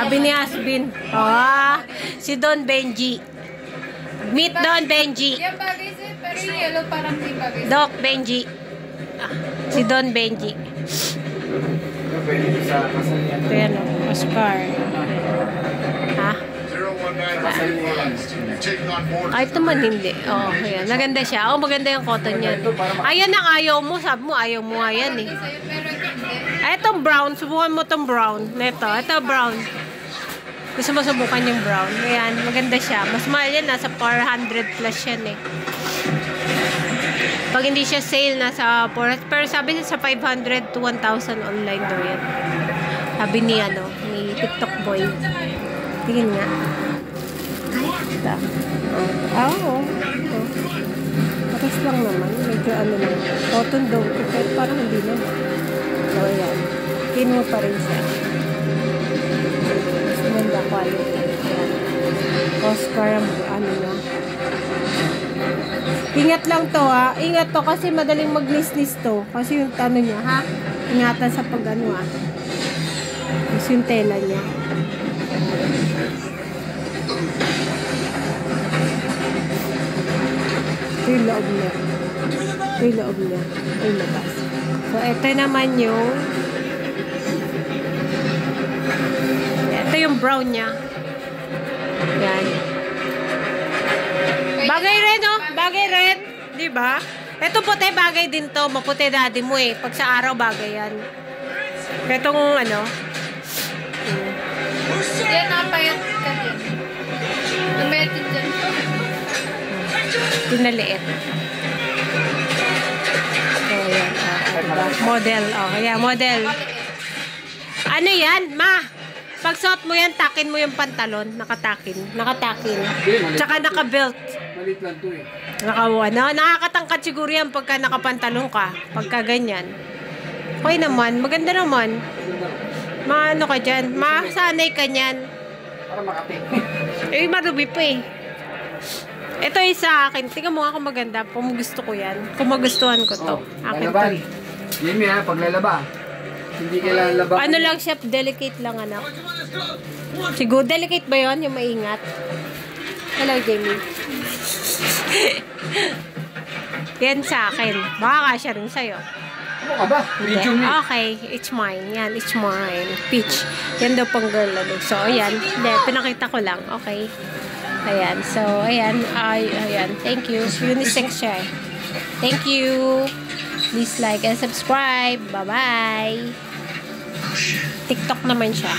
Sabi ni Asbin. Oh, si Don Benji. Meet Don Benji. Yung bagay sir, pero yung yellow parang di bagay. Doc Benji. Ah, si Don Benji. Pwede sa kasal yan. Ito yan, Oscar. Ha? Ay, ito man hindi. Oh, ayan. Maganda siya. Oh, maganda yung cotton yan. Ayan ang ayaw mo. Sabi mo, ayaw mo nga yan eh. Sa'yo, pero ito hindi. Ay, itong brown. Subukan mo itong brown. Ito brown. Gusto mo subukan yung brown. Ayan, maganda siya. Mas mahal yan. Nasa 400 plus yan eh. Pag hindi siya sale, nasa 400. Pero sabi niya sa 500 to 1,000 online daw yan. Sabi ni, ni TikTok boy. Tingin nga. Ito. Oh. Patas lang naman. Medyo lang. Cotton daw. Kahit parang hindi naman. So, ayan. Kinuha pa rin siya. Mas ganda quality. Ayan. Oscar ang niya. Ingat lang to ha. Ingat to kasi madaling magnis-nis to. Kasi yung niya ha. Ingatan sa pag-ano ha. Kasi yung tela niya. Ito yung loob niya. Ito yung loob niya. Ito yung labas. So, ito naman yung ito yung brown niya. Yan. Bagay red, oh. Bagay red. Diba? Ito puti, bagay din to. Maputi daddy mo eh. Pag sa araw, bagay yan. Itong Yan, napayat ka din. Napayat din dyan. Pinaliit. So, yan. Diba? Model. Ayan, model. Ano yan, ma? Pag suot mo yan, takin mo yung pantalon. Nakatakin. Tsaka naka-belt. Malit lang to eh. Nakakatangkad siguro yan pagka nakapantalon ka. Pagka ganyan. Okay naman. Maganda naman. Maano ka dyan? Masanay ka nyan. Para makati. Eh, marubi pa eh. Ito yung sa akin. Tingnan mo nga kung maganda. Kung gusto ko yan. Kung magustuhan ko to. Akin to. Jimmy ha, paglalaba. Hindi kailangan laba. Ano lang siya, delicate lang anak. Siguro, delicate ba yun? Yung maingat? Hello, Jamie. Yan sa akin. Baka kasya rin sa'yo. Ano ka ba? Medium eh. Okay, it's mine. Yan, it's mine. Peach. Yan daw pang girl. So, ayan. Hindi, pinakita ko lang. Okay. Ayan. So, ayan. Ayan. Thank you. Unisex siya. Thank you. Please like and subscribe. Bye-bye. TikTok naman siya.